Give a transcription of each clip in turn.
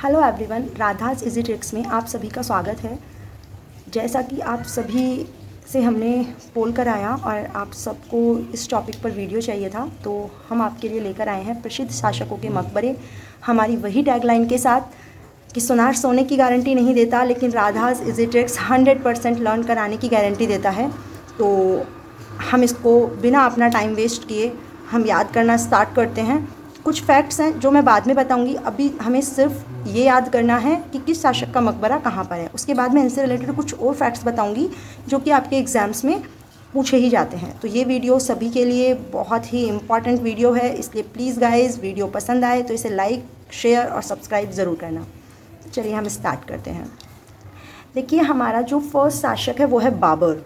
Hello everyone, Radha's easy tricks में आप सभी का स्वागत है। जैसा कि आप सभी से हमने पोल कराया और आप सबको इस टॉपिक पर वीडियो चाहिए था, तो हम आपके लिए लेकर आए हैं प्रसिद्ध शासकों के मकबरे, हमारी वही टैगलाइन के साथ कि सुनार सोने की गारंटी नहीं देता, लेकिन राधास इजी ट्रिक्स 100% लर्न कराने की गारंटी देता है। तो हम इसको बिना अपना टाइम वेस्ट किए हम याद करना स्टार्ट करते हैं। कुछ फैक्ट्स हैं जो मैं बाद में बताऊंगी, अभी हमें सिर्फ ये याद करना है कि किस शासक का मकबरा कहाँ पर है। उसके बाद मैं इनसे रिलेटेड कुछ और फैक्ट्स बताऊंगी जो कि आपके एग्ज़ाम्स में पूछे ही जाते हैं। तो ये वीडियो सभी के लिए बहुत ही इम्पॉर्टेंट वीडियो है, इसलिए प्लीज़ गाइज़ वीडियो पसंद आए तो इसे लाइक, शेयर और सब्सक्राइब ज़रूर करना। चलिए हम स्टार्ट करते हैं। देखिए, हमारा जो फर्स्ट शासक है वो है बाबर।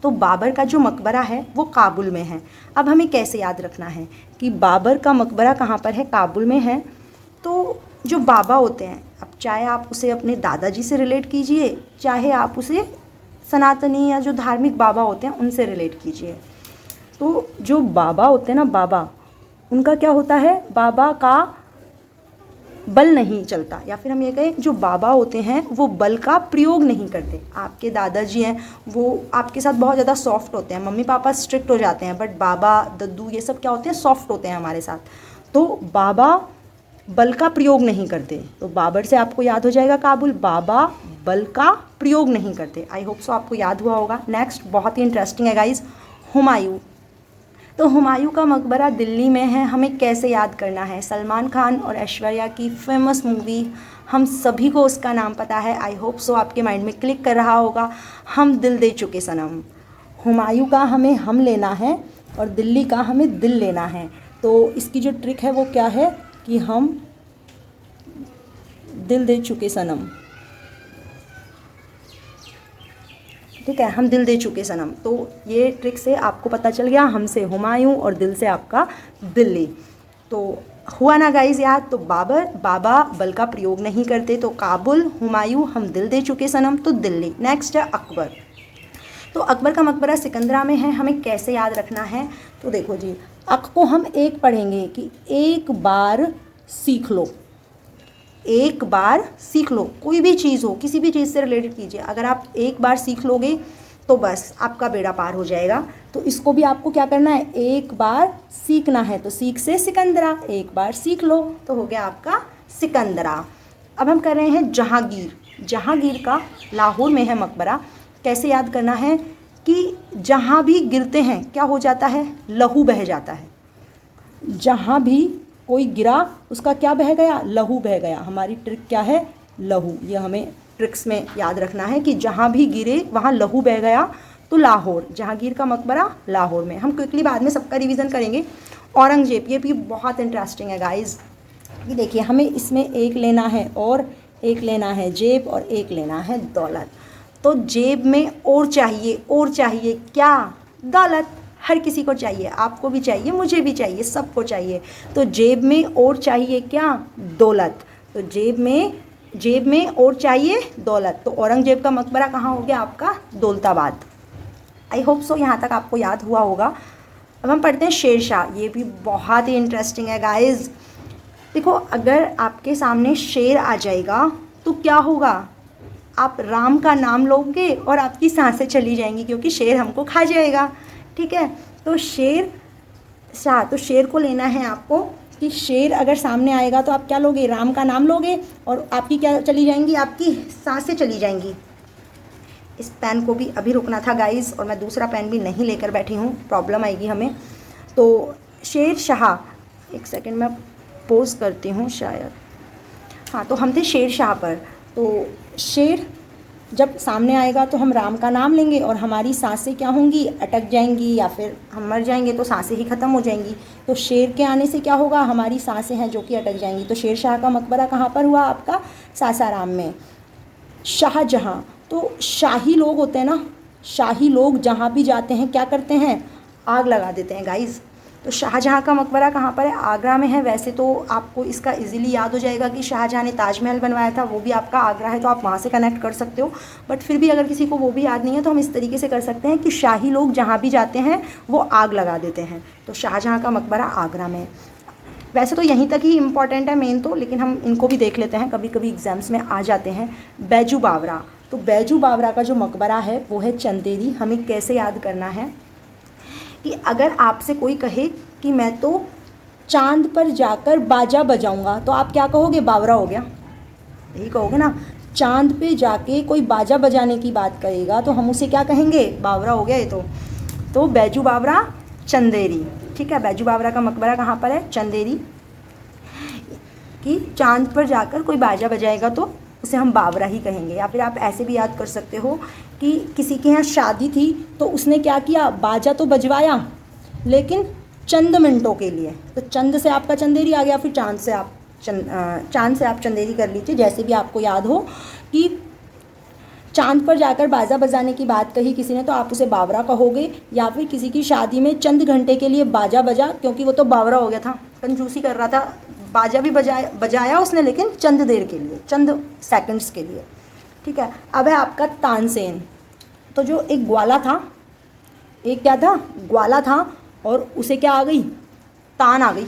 तो बाबर का जो मकबरा है वो काबुल में है। अब हमें कैसे याद रखना है कि बाबर का मकबरा कहाँ पर है? काबुल में है। तो जो बाबा होते हैं, अब चाहे आप उसे अपने दादाजी से रिलेट कीजिए, चाहे आप उसे सनातनी या जो धार्मिक बाबा होते हैं उनसे रिलेट कीजिए। तो जो बाबा होते हैं ना, बाबा, उनका क्या होता है? बाबा का बल नहीं चलता, या फिर हम ये कहें जो बाबा होते हैं वो बल का प्रयोग नहीं करते। आपके दादाजी हैं वो आपके साथ बहुत ज़्यादा सॉफ्ट होते हैं, मम्मी पापा स्ट्रिक्ट हो जाते हैं, बट बाबा दद्दू ये सब क्या होते हैं? सॉफ्ट होते हैं हमारे साथ। तो बाबा बल का प्रयोग नहीं करते। तो बाबर से आपको याद हो जाएगा काबुल, बाबा बल का प्रयोग नहीं करते। आई होप सो आपको याद हुआ होगा। नेक्स्ट बहुत ही इंटरेस्टिंग है गाइज, हुमायूं। तो हुमायूं का मकबरा दिल्ली में है। हमें कैसे याद करना है? सलमान खान और ऐश्वर्या की फेमस मूवी, हम सभी को उसका नाम पता है। आई होप सो आपके माइंड में क्लिक कर रहा होगा, हम दिल दे चुके सनम। हुमायूं का हमें हम लेना है और दिल्ली का हमें दिल लेना है। तो इसकी जो ट्रिक है वो क्या है कि हम दिल दे चुके सनम, ठीक है, हम दिल दे चुके सनम। तो ये ट्रिक से आपको पता चल गया, हमसे हुमायूं और दिल से आपका दिल्ली। तो हुआ ना गाइज याद? तो बाबर, बाबा बल का प्रयोग नहीं करते, तो काबुल, हुमायूं, हम दिल दे चुके सनम, तो दिल्ली। नेक्स्ट है अकबर। तो अकबर का मकबरा सिकंदरा में है। हमें कैसे याद रखना है? तो देखो जी, अक को हम एक पढ़ेंगे कि एक बार सीख लो, एक बार सीख लो। कोई भी चीज़ हो, किसी भी चीज़ से रिलेटेड कीजिए, अगर आप एक बार सीख लोगे तो बस आपका बेड़ा पार हो जाएगा। तो इसको भी आपको क्या करना है? एक बार सीखना है। तो सीख से सिकंदरा, एक बार सीख लो तो हो गया आपका सिकंदरा। अब हम कर रहे हैं जहांगीर। जहांगीर का लाहौर में है मकबरा। कैसे याद करना है कि जहाँ भी गिरते हैं क्या हो जाता है? लहू बह जाता है। जहाँ भी कोई गिरा उसका क्या बह गया? लहू बह गया। हमारी ट्रिक क्या है? लहू। ये हमें ट्रिक्स में याद रखना है कि जहाँ भी गिरे वहाँ लहू बह गया। तो लाहौर, जहांगीर का मकबरा लाहौर में। हम क्विकली बाद में सबका रिवीजन करेंगे। औरंगजेब, ये भी बहुत इंटरेस्टिंग है गाइज। ये देखिए, हमें इसमें एक लेना है और एक लेना है जेब और एक लेना है दौलत। तो जेब में और चाहिए, और चाहिए क्या? दौलत। हर किसी को चाहिए, आपको भी चाहिए, मुझे भी चाहिए, सबको चाहिए। तो जेब में और चाहिए क्या? दौलत। तो जेब में और चाहिए दौलत। तो औरंगजेब का मकबरा कहाँ हो गया आपका? दौलताबाद। आई होप सो यहाँ तक आपको याद हुआ होगा। अब हम पढ़ते हैं शेरशाह। ये भी बहुत ही इंटरेस्टिंग है गाइज। देखो, अगर आपके सामने शेर आ जाएगा तो क्या होगा? आप राम का नाम लोगे और आपकी सांसें चली जाएंगी, क्योंकि शेर हमको खा जाएगा। ठीक है, तो शेर शाह, तो शेर को लेना है आपको कि शेर अगर सामने आएगा तो आप क्या लोगे? राम का नाम लोगे और आपकी क्या चली जाएंगी? आपकी सांसें चली जाएंगी। इस पेन को भी अभी रुकना था गाइस, और मैं दूसरा पेन भी नहीं लेकर बैठी हूँ, प्रॉब्लम आएगी हमें। तो शेर शाह, एक सेकंड मैं पोज करती हूँ शायद। हाँ, तो हम थे शेर शाह पर। तो शेर जब सामने आएगा तो हम राम का नाम लेंगे और हमारी सांसें क्या होंगी? अटक जाएंगी, या फिर हम मर जाएंगे तो सांसें ही ख़त्म हो जाएंगी। तो शेर के आने से क्या होगा? हमारी सांसें हैं जो कि अटक जाएंगी। तो शेर शाह का मकबरा कहाँ पर हुआ आपका? सासाराम में। शाहजहाँ, तो शाही लोग होते हैं ना, शाही लोग जहाँ भी जाते हैं क्या करते हैं? आग लगा देते हैं गाइज़। तो शाहजहाँ का मकबरा कहाँ पर है? आगरा में है। वैसे तो आपको इसका इजीली याद हो जाएगा कि शाहजहाँ ने ताजमहल बनवाया था, वो भी आपका आगरा है, तो आप वहाँ से कनेक्ट कर सकते हो। बट फिर भी अगर किसी को वो भी याद नहीं है तो हम इस तरीके से कर सकते हैं कि शाही लोग जहाँ भी जाते हैं वो आग लगा देते हैं। तो शाहजहाँ का मकबरा आगरा में। वैसे तो यहीं तक ही इम्पॉर्टेंट है मेन तो, लेकिन हम इनको भी देख लेते हैं, कभी कभी एग्जाम्स में आ जाते हैं। बैजू बावरा, तो बैजू बावरा का जो मकबरा है वो है चंदेरी। हमें कैसे याद करना है कि अगर आपसे कोई कहे कि मैं तो चांद पर जाकर बाजा बजाऊंगा, तो आप क्या कहोगे? बावरा हो गया, यही कहोगे ना। चांद पे जाके कोई बाजा बजाने की बात करेगा तो हम उसे क्या कहेंगे? बावरा हो गया ये तो बैजू बावरा चंदेरी, ठीक है। बैजू बावरा का मकबरा कहाँ पर है? चंदेरी। कि चांद पर जाकर कोई बाजा बजाएगा तो उसे हम बावरा ही कहेंगे। या फिर आप ऐसे भी याद कर सकते हो कि किसी के यहाँ शादी थी तो उसने क्या किया? बाजा तो बजवाया लेकिन चंद मिनटों के लिए, तो चंद से आपका चंदेरी आ गया। फिर चांद से आप चंदेरी कर लीजिए। जैसे भी आपको याद हो कि चांद पर जाकर बाजा बजाने की बात कही किसी ने तो आप उसे बावरा कहोगे। या फिर किसी की शादी में चंद घंटे के लिए बाजा बजा, क्योंकि वो तो बावरा हो गया था, कंजूसी कर रहा था। बाजा भी बजाया उसने लेकिन चंद देर के लिए, चंद सेकंड्स के लिए, ठीक है। अब है आपका तानसेन। तो जो एक ग्वाला था, एक क्या था? ग्वाला था, और उसे क्या आ गई? तान आ गई।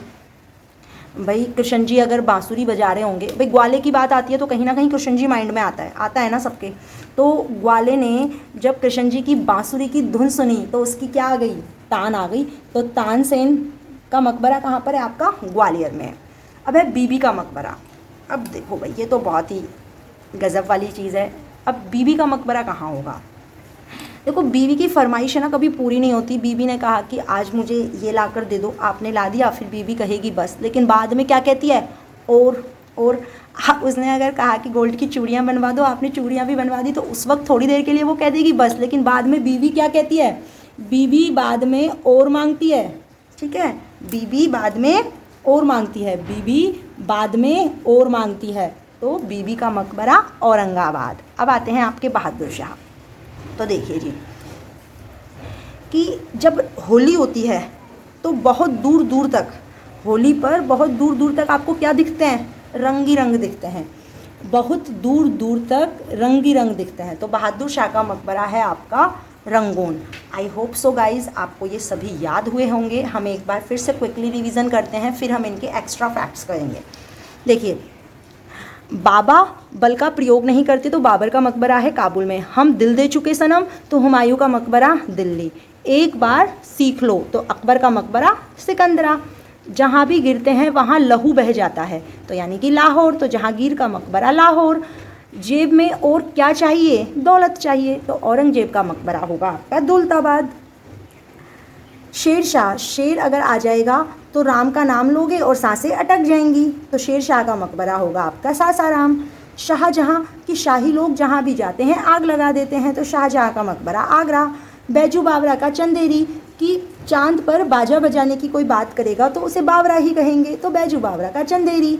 भाई कृष्ण जी अगर बांसुरी बजा रहे होंगे, भाई ग्वाले की बात आती है तो कहीं ना कहीं कृष्ण जी माइंड में आता है ना सबके। तो ग्वाले ने जब कृष्ण जी की बांसुरी की धुन सुनी तो उसकी क्या आ गई? तान आ गई। तो तानसेन का मकबरा कहाँ पर है? आपका ग्वालियर में है। अब है बीबी का मकबरा। अब देखो भाई, ये तो बहुत ही गज़ब वाली चीज़ है। अब बीबी का मकबरा कहाँ होगा? देखो, बीवी की फरमाइश है ना कभी पूरी नहीं होती। बीवी ने कहा कि आज मुझे ये ला कर दे दो, आपने ला दिया, फिर बीवी कहेगी बस, लेकिन बाद में क्या कहती है? और उसने अगर कहा कि गोल्ड की चूड़ियाँ बनवा दो, आपने चूड़ियाँ भी बनवा दी, तो उस वक्त थोड़ी देर के लिए वो कह देगी बस, लेकिन बाद में बीवी क्या कहती है? बीवी बाद में और मांगती है, ठीक है। बीवी बाद में और मांगती है, बीवी बाद में और मांगती है। तो बीबी का मकबरा औरंगाबाद। अब आते हैं आपके बहादुर शाह। तो देखिए जी कि जब होली होती है तो बहुत दूर दूर तक, होली पर बहुत दूर दूर तक आपको क्या दिखते हैं? रंगी रंग दिखते हैं। बहुत दूर दूर तक रंगी रंग दिखते हैं। तो बहादुर शाह का मकबरा है आपका Rangoon. I hope so guys आपको ये सभी याद हुए होंगे। हम एक बार फिर से क्विकली रिवीजन करते हैं, फिर हम इनके एक्स्ट्रा फैक्ट्स करेंगे। देखिए, बाबा बल का प्रयोग नहीं करते तो बाबर का मकबरा है काबुल में। हम दिल दे चुके सनम तो हुमायूं का मकबरा दिल्ली। एक बार सीख लो तो अकबर का मकबरा सिकंदरा। जहाँ भी गिरते हैं वहाँ लहू बह जाता है तो यानी कि लाहौर। तो जहांगीर का मकबरा लाहौर। जेब में और क्या चाहिए? दौलत चाहिए, तो औरंगजेब का मकबरा होगा आपका दौलताबाद। शेर शाह, शेर अगर आ जाएगा तो राम का नाम लोगे और सांसें अटक जाएंगी, तो शेर शाह का मकबरा होगा आपका सासाराम। शाहजहाँ कि शाही लोग जहाँ भी जाते हैं आग लगा देते हैं, तो शाहजहाँ का मकबरा आगरा। बैजू बावरा का चंदेरी कि चांद पर बाजा बजाने की कोई बात करेगा तो उसे बावरा ही कहेंगे, तो बैजू बावरा का चंदेरी।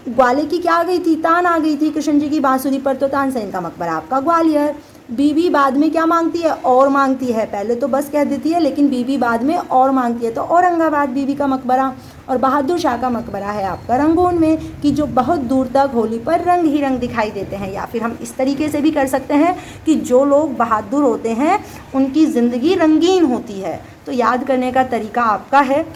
ग्वाले की क्या आ गई थी? तान आ गई थी कृष्ण जी की बांसुरी पर, तो तानसेन का मकबरा आपका ग्वालियर। बीवी बाद में क्या मांगती है? और मांगती है। पहले तो बस कह देती है, लेकिन बीवी बाद में और मांगती है, तो औरंगाबाद बीवी का मकबरा। और बहादुर शाह का मकबरा है आपका रंगून में कि जो बहुत दूर तक होली पर रंग ही रंग दिखाई देते हैं। या फिर हम इस तरीके से भी कर सकते हैं कि जो लोग बहादुर होते हैं उनकी ज़िंदगी रंगीन होती है। तो याद करने का तरीका आपका है,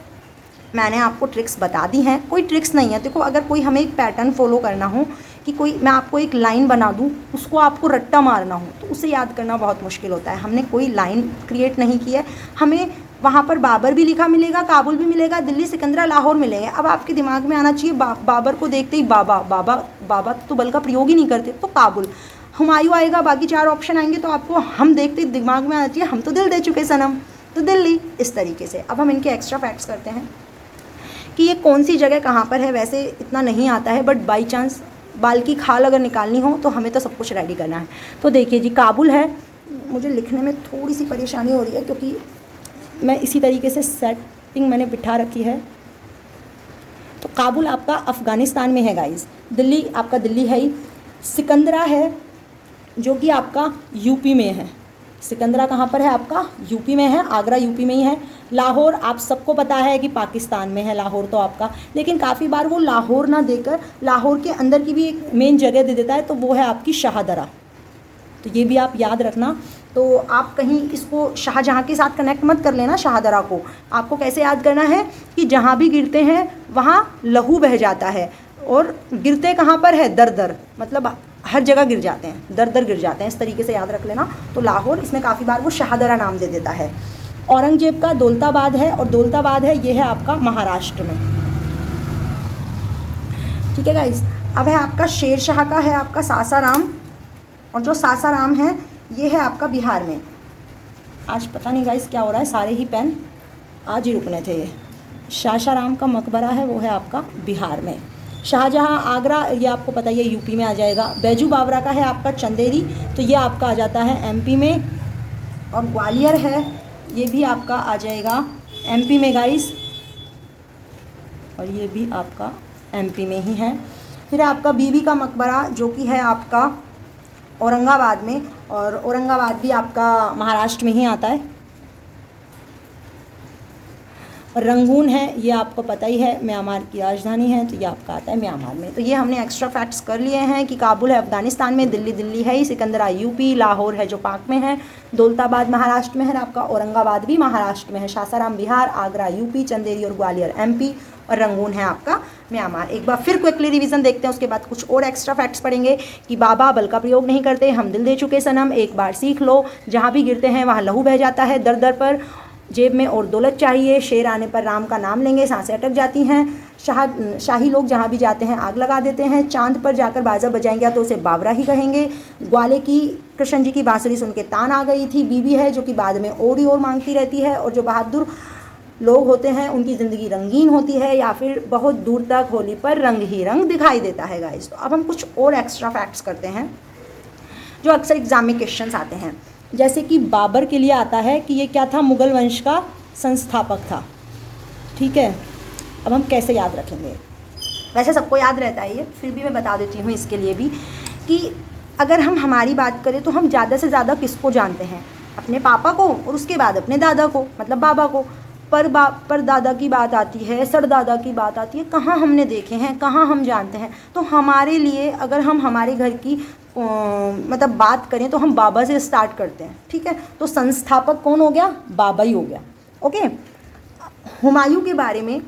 मैंने आपको ट्रिक्स बता दी हैं। कोई ट्रिक्स नहीं है। देखो, अगर कोई हमें एक पैटर्न फॉलो करना हो कि कोई मैं आपको एक लाइन बना दूँ, उसको आपको रट्टा मारना हो, तो उसे याद करना बहुत मुश्किल होता है। हमने कोई लाइन क्रिएट नहीं की है। हमें वहाँ पर बाबर भी लिखा मिलेगा, काबुल भी मिलेगा, दिल्ली, सिकंदरा, लाहौर मिलेंगे। अब आपके दिमाग में आना चाहिए बाबर को देखते ही बाबा तो बल का प्रयोग ही नहीं करते, तो काबुल। हुमायूं आएगा, बाकी 4 ऑप्शन आएंगे, तो आपको हम देखते ही दिमाग में आना चाहिए हम तो दिल दे चुके सनम, तो दिल्ली। इस तरीके से अब हम इनके एक्स्ट्रा फैक्ट्स करते हैं कि ये कौन सी जगह कहाँ पर है। वैसे इतना नहीं आता है, बट बाई चांस बाल की खाल अगर निकालनी हो तो हमें तो सब कुछ रेडी करना है। तो देखिए जी, काबुल है। मुझे लिखने में थोड़ी सी परेशानी हो रही है क्योंकि मैं इसी तरीके से सेटिंग मैंने बिठा रखी है। तो काबुल आपका अफ़गानिस्तान में है गाइस। दिल्ली आपका दिल्ली है ही। सिकंदरा है जो कि आपका यूपी में है। सिकंदरा कहाँ पर है? आपका यूपी में है। आगरा यूपी में ही है। लाहौर आप सबको पता है कि पाकिस्तान में है लाहौर तो आपका, लेकिन काफ़ी बार वो लाहौर ना देकर लाहौर के अंदर की भी एक मेन जगह दे देता है, तो वो है आपकी शाहदरा। तो ये भी आप याद रखना तो आप कहीं इसको शाहजहाँ के साथ कनेक्ट मत कर लेना। शाहदरा को आपको कैसे याद करना है कि जहाँ भी गिरते हैं वहाँ लहू बह जाता है, और गिरते कहाँ पर है, दर दर, मतलब हर जगह गिर जाते हैं, दर दर गिर जाते हैं, इस तरीके से याद रख लेना। तो लाहौर, इसमें काफ़ी बार वो शाहदरा नाम दे देता है। औरंगजेब का दौलताबाद है, और दौलताबाद है ये है आपका महाराष्ट्र में। ठीक है गाइस। अब है आपका शेर शाह का है आपका सासाराम, और जो सासाराम है ये है आपका बिहार में। आज पता नहीं गाइस क्या हो रहा है, सारे ही पेन आज ही रुकने थे। ये सासाराम का मकबरा है, वो है आपका बिहार में। शाहजहाँ आगरा, ये आपको पता ही है यूपी में आ जाएगा। बैजू बावरा का है आपका चंदेरी, तो ये आपका आ जाता है एमपी में। और ग्वालियर है, ये भी आपका आ जाएगा एमपी में गाइस, और ये भी आपका एमपी में ही है। फिर आपका बीबी का मकबरा जो कि है आपका औरंगाबाद में, और औरंगाबाद भी आपका महाराष्ट्र में ही आता है। रंगून है, ये आपको पता ही है म्यांमार की राजधानी है, तो ये आपका आता है म्यांमार में। तो ये हमने एक्स्ट्रा फैक्ट्स कर लिए हैं कि काबुल है अफगानिस्तान में, दिल्ली दिल्ली है ही, सिकंदरा यूपी, लाहौर है जो पाक में है, दौलताबाद महाराष्ट्र में है आपका, औरंगाबाद भी महाराष्ट्र में है, सासाराम बिहार, आगरा यूपी, चंदेरी और ग्वालियर एमपी, और रंगून है आपका म्यांमार। एक बार फिर क्विकली रिवीजन देखते हैं, उसके बाद कुछ और एक्स्ट्रा फैक्ट्स पढ़ेंगे कि बाबा बल का प्रयोग नहीं करते, हम दिल दे चुके सनम, एक बार सीख लो, जहाँ भी गिरते हैं वहाँ लहू बह जाता है दर दर पर, जेब में और दौलत चाहिए, शेर आने पर राम का नाम लेंगे, सांसें अटक जाती हैं, शाही लोग जहाँ भी जाते हैं आग लगा देते हैं, चांद पर जाकर बाजा बजाएंगे तो उसे बावरा ही कहेंगे, ग्वाले की कृष्ण जी की बांसुरी सुन के तान आ गई थी, बीबी है जो कि बाद में और ही और मांगती रहती है, और जो बहादुर लोग होते हैं उनकी ज़िंदगी रंगीन होती है, या फिर बहुत दूर तक होली पर रंग ही रंग दिखाई देता है गाइस। तो अब हम कुछ और एक्स्ट्रा फैक्ट्स करते हैं जो अक्सर एग्जाम में क्वेश्चंस आते हैं। जैसे कि बाबर के लिए आता है कि ये क्या था, मुगल वंश का संस्थापक था। ठीक है, अब हम कैसे याद रखेंगे, वैसे सबको याद रहता है ये, फिर भी मैं बता देती हूँ इसके लिए भी कि अगर हम हमारी बात करें तो हम ज़्यादा से ज़्यादा किसको जानते हैं, अपने पापा को, और उसके बाद अपने दादा को, मतलब बाबा को। पर दादा की बात आती है, सरदादा की बात आती है, कहाँ हमने देखे हैं, कहाँ हम जानते हैं। तो हमारे लिए अगर हम हमारे घर की मतलब बात करें तो हम बाबा से स्टार्ट करते हैं। ठीक है, तो संस्थापक कौन हो गया, बाबा ही हो गया। ओके, हुमायूं के बारे में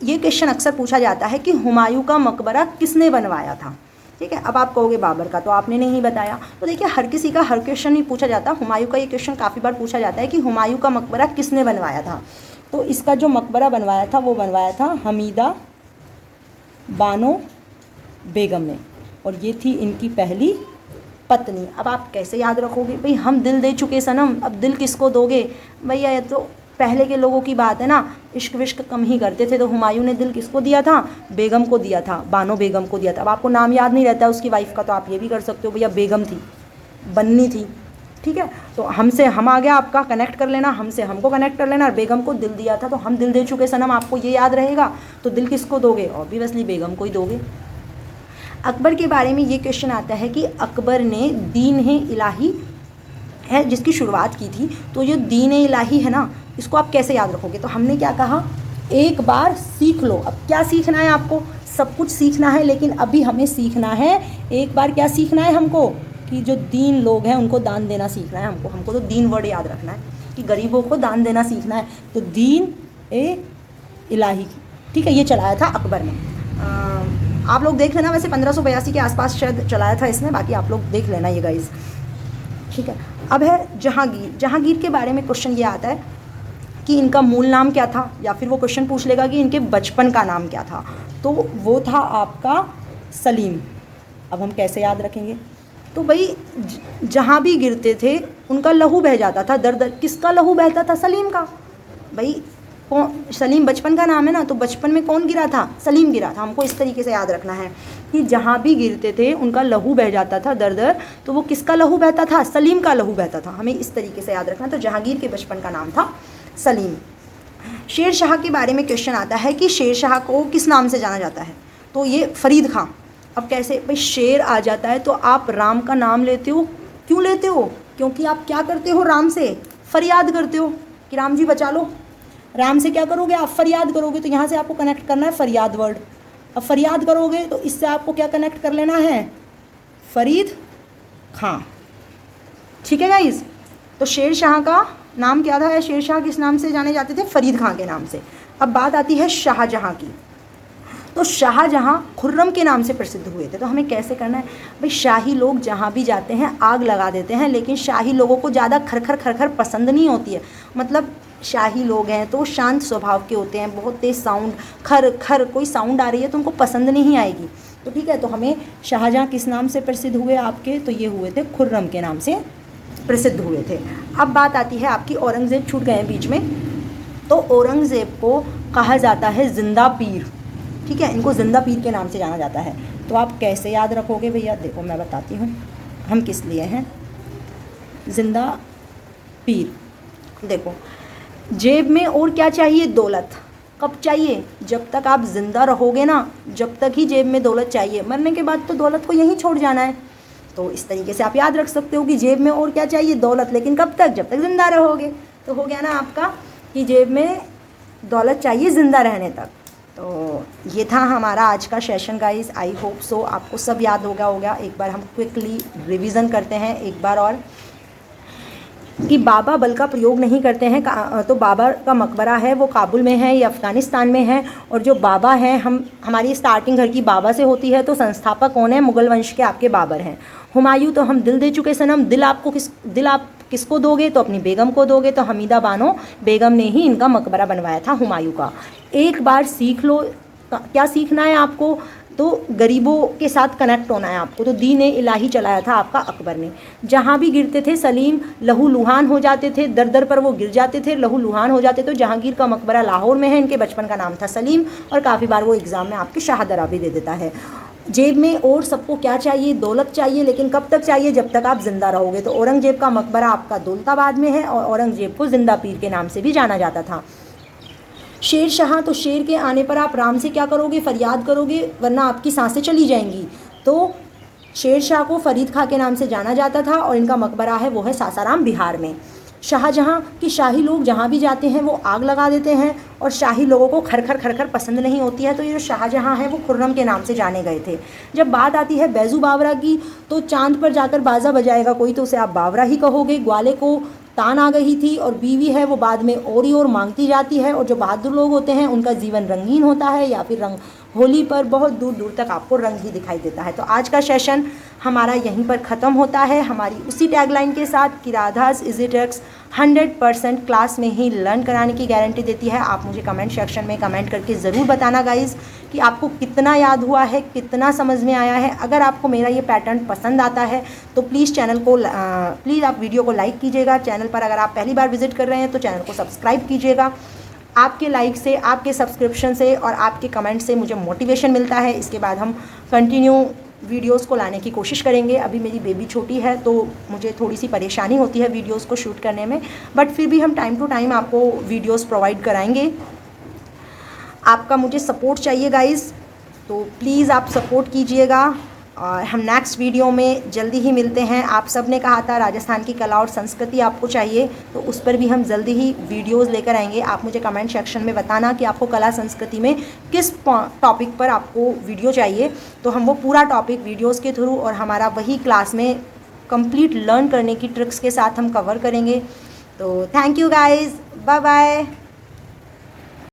ये क्वेश्चन अक्सर पूछा जाता है कि हुमायूं का मकबरा किसने बनवाया था। ठीक है, अब आप कहोगे बाबर का तो आपने नहीं बताया। तो देखिए, हर किसी का हर क्वेश्चन नहीं पूछा जाता, हुमायूं का ये क्वेश्चन काफ़ी बार पूछा जाता है कि हुमायूं का मकबरा किसने बनवाया था। तो इसका जो मकबरा बनवाया था वो बनवाया था हमीदा बानो बेगम ने, और ये थी इनकी पहली पत्नी। अब आप कैसे याद रखोगे भाई, हम दिल दे चुके सनम, अब दिल किसको दोगे भैया, ये तो पहले के लोगों की बात है ना, इश्क विश्क कम ही करते थे। तो हुमायूं ने दिल किसको दिया था, बेगम को दिया था, बानो बेगम को दिया था। अब आपको नाम याद नहीं रहता है उसकी वाइफ का, तो आप ये भी कर सकते हो भैया बेगम थी, बन्नी थी। ठीक है, तो हमसे हम आ गया, आपका कनेक्ट कर लेना, हमसे हमको कनेक्ट कर लेना, और बेगम को दिल दिया था, तो हम दिल दे चुके सनम, आपको ये याद रहेगा। तो दिल किसको दोगे, ऑब्वियसली बेगम को ही दोगे। अकबर के बारे में ये क्वेश्चन आता है कि अकबर ने दीन है इलाही है जिसकी शुरुआत की थी, तो ये दीन इलाही है ना, इसको आप कैसे याद रखोगे। तो हमने क्या कहा, एक बार सीख लो। अब क्या सीखना है आपको, सब कुछ सीखना है, लेकिन अभी हमें सीखना है एक बार क्या सीखना है हमको, कि जो दीन लोग हैं उनको दान देना सीखना है हमको तो दीन वर्ड याद रखना है कि गरीबों को दान देना सीखना है। तो दीन ए इलाही, ठीक है, ये चलाया था अकबर ने। आप लोग देख लेना, वैसे 1582 के आसपास शायद चलाया था इसने, बाकी आप लोग देख लेना ये गाइस। ठीक है, अब है जहांगीर। जहांगीर के बारे में क्वेश्चन ये आता है कि इनका मूल नाम क्या था, या फिर वो क्वेश्चन पूछ लेगा कि इनके बचपन का नाम क्या था, तो वो था आपका सलीम। अब हम कैसे याद रखेंगे, तो भाई जहाँ भी गिरते थे उनका लहू बह जाता था दर दर। किसका लहू बहता था, सलीम का। भाई कौन, सलीम बचपन का नाम है ना, तो बचपन में कौन गिरा था, सलीम गिरा था। हमको इस तरीके से याद रखना है कि जहाँ भी गिरते थे उनका लहू बह जाता था दर दर, तो वो किसका लहू बहता था, सलीम का लहू बहता था। हमें इस तरीके से याद रखना। तो जहांगीर के बचपन का नाम था सलीम। शेर शाह के बारे में क्वेश्चन आता है कि शेर शाह को किस नाम से जाना जाता है, तो ये फरीद खां। अब कैसे भाई, शेर आ जाता है तो आप राम का नाम लेते हो, क्यों लेते हो, क्योंकि आप क्या करते हो, राम से फरियाद करते हो कि राम जी बचा लो। राम से क्या करोगे, आप फरियाद करोगे, तो यहाँ से आपको कनेक्ट करना है फरियाद वर्ड। अब फरियाद करोगे तो इससे आपको क्या कनेक्ट कर लेना है, फरीद खां। ठीक है गाइस, तो शेर शाह का नाम क्या था, शेर शाह किस नाम से जाने जाते थे, फरीद खां के नाम से। अब बात आती है शाहजहाँ की। तो शाहजहाँ खुर्रम के नाम से प्रसिद्ध हुए थे। तो हमें कैसे करना है भाई, शाही लोग जहाँ भी जाते हैं आग लगा देते हैं, लेकिन शाही लोगों को ज़्यादा खरखर खरखर पसंद नहीं होती है। मतलब शाही लोग हैं तो शांत स्वभाव के होते हैं, बहुत तेज़ साउंड, खर खर कोई साउंड आ रही है तो उनको पसंद नहीं आएगी। तो ठीक है, तो हमें शाहजहाँ किस नाम से प्रसिद्ध हुए आपके, तो ये हुए थे खुर्रम के नाम से प्रसिद्ध हुए थे। अब बात आती है आपकी, औरंगज़ेब छूट गए बीच में। तो औरंगज़ेब को कहा जाता है जिंदा पीर, ठीक है, इनको जिंदा पीर के नाम से जाना जाता है। तो आप कैसे याद रखोगे भैया, देखो मैं बताती हूँ हम किस लिए हैं जिंदा पीर। देखो, जेब में और क्या चाहिए, दौलत। कब चाहिए, जब तक आप ज़िंदा रहोगे ना, जब तक ही जेब में दौलत चाहिए, मरने के बाद तो दौलत को यहीं छोड़ जाना है। तो इस तरीके से आप याद रख सकते हो कि जेब में और क्या चाहिए, दौलत, लेकिन कब तक, जब तक ज़िंदा रहोगे। तो हो गया ना आपका कि जेब में दौलत चाहिए ज़िंदा रहने तक। तो ये था हमारा आज का session guys. I hope so आपको सब याद होगा। एक बार हम क्विकली रिवीजन करते हैं एक बार और, कि बाबा बल का प्रयोग नहीं करते हैं। तो बाबर का मकबरा है वो काबुल में है, ये अफ़गानिस्तान में है। और जो बाबा हैं, हमारी स्टार्टिंग घर की बाबा से होती है। तो संस्थापक कौन है, मुग़ल वंश के आपके बाबर हैं। हुमायूं, तो हम दिल दे चुके सनम, दिल आप किसको दोगे, तो अपनी बेगम को दोगे। तो हमीदा बानो बेगम ने ही इनका मकबरा बनवाया था हुमायूं का। एक बार सीख लो, क्या सीखना है आपको, तो गरीबों के साथ कनेक्ट होना है आपको। तो दीन ए इलाही चलाया था आपका अकबर ने। जहाँ भी गिरते थे सलीम लहू लुहान हो जाते थे, दर दर पर वो गिर जाते थे, लहू लुहान हो जाते। तो जहांगीर का मकबरा लाहौर में है, इनके बचपन का नाम था सलीम। और काफ़ी बार वो एग्ज़ाम में आपके शाहदरा भी दे देता है। जेब में और सबको क्या चाहिए, दौलत चाहिए, लेकिन कब तक चाहिए, जब तक आप ज़िंदा रहोगे। तो औरंगजेब का मकबरा आपका दौलताबाद में है, और औरंगजेब को जिंदा पीर के नाम से भी जाना जाता था। शेर शाह, तो शेर के आने पर आप राम से क्या करोगे, फरियाद करोगे, वरना आपकी सांसें चली जाएंगी। तो शेर शाह को फरीद खां के नाम से जाना जाता था, और इनका मकबरा है वो है सासाराम बिहार में। शाहजहाँ की शाही लोग जहाँ भी जाते हैं वो आग लगा देते हैं, और शाही लोगों को खरखर खरखर पसंद नहीं होती है। तो ये जो शाहजहाँ हैं वो खुर्रम के नाम से जाने गए थे। जब बात आती है बैजू बावरा की, तो चांद पर जाकर बाजा बजाएगा कोई तो उसे आप बावरा ही कहोगे। ग्वाले को तान आ गई थी, और बीवी है वो बाद में और ही और मांगती जाती है। और जो बहादुर लोग होते हैं उनका जीवन रंगीन होता है, या फिर रंग होली पर बहुत दूर दूर तक आपको रंग ही दिखाई देता है। तो आज का सेशन हमारा यहीं पर ख़त्म होता है, हमारी उसी टैगलाइन के साथ कि राधास इजी ट्रिक्स 100% क्लास में ही लर्न कराने की गारंटी देती है। आप मुझे कमेंट सेक्शन में कमेंट करके ज़रूर बताना गाइज़ कि आपको कितना याद हुआ है, कितना समझ में आया है। अगर आपको मेरा ये पैटर्न पसंद आता है तो प्लीज़ प्लीज़ आप वीडियो को लाइक कीजिएगा। चैनल पर अगर आप पहली बार विजिट कर रहे हैं तो चैनल को सब्सक्राइब कीजिएगा। आपके लाइक से, आपके सब्सक्रिप्शन से और आपके कमेंट से मुझे मोटिवेशन मिलता है। इसके बाद हम कंटिन्यू वीडियोस को लाने की कोशिश करेंगे। अभी मेरी बेबी छोटी है तो मुझे थोड़ी सी परेशानी होती है वीडियोस को शूट करने में, बट फिर भी हम टाइम टू टाइम आपको वीडियोस प्रोवाइड कराएंगे। आपका मुझे सपोर्ट चाहिए गाइज़, तो प्लीज़ आप सपोर्ट कीजिएगा। और हम नेक्स्ट वीडियो में जल्दी ही मिलते हैं। आप सब ने कहा था राजस्थान की कला और संस्कृति आपको चाहिए, तो उस पर भी हम जल्दी ही वीडियोस लेकर आएंगे। आप मुझे कमेंट सेक्शन में बताना कि आपको कला संस्कृति में किस टॉपिक पर आपको वीडियो चाहिए, तो हम वो पूरा टॉपिक वीडियोस के थ्रू और हमारा वही क्लास में कंप्लीट लर्न करने की ट्रिक्स के साथ हम कवर करेंगे। तो thank you guys, bye bye.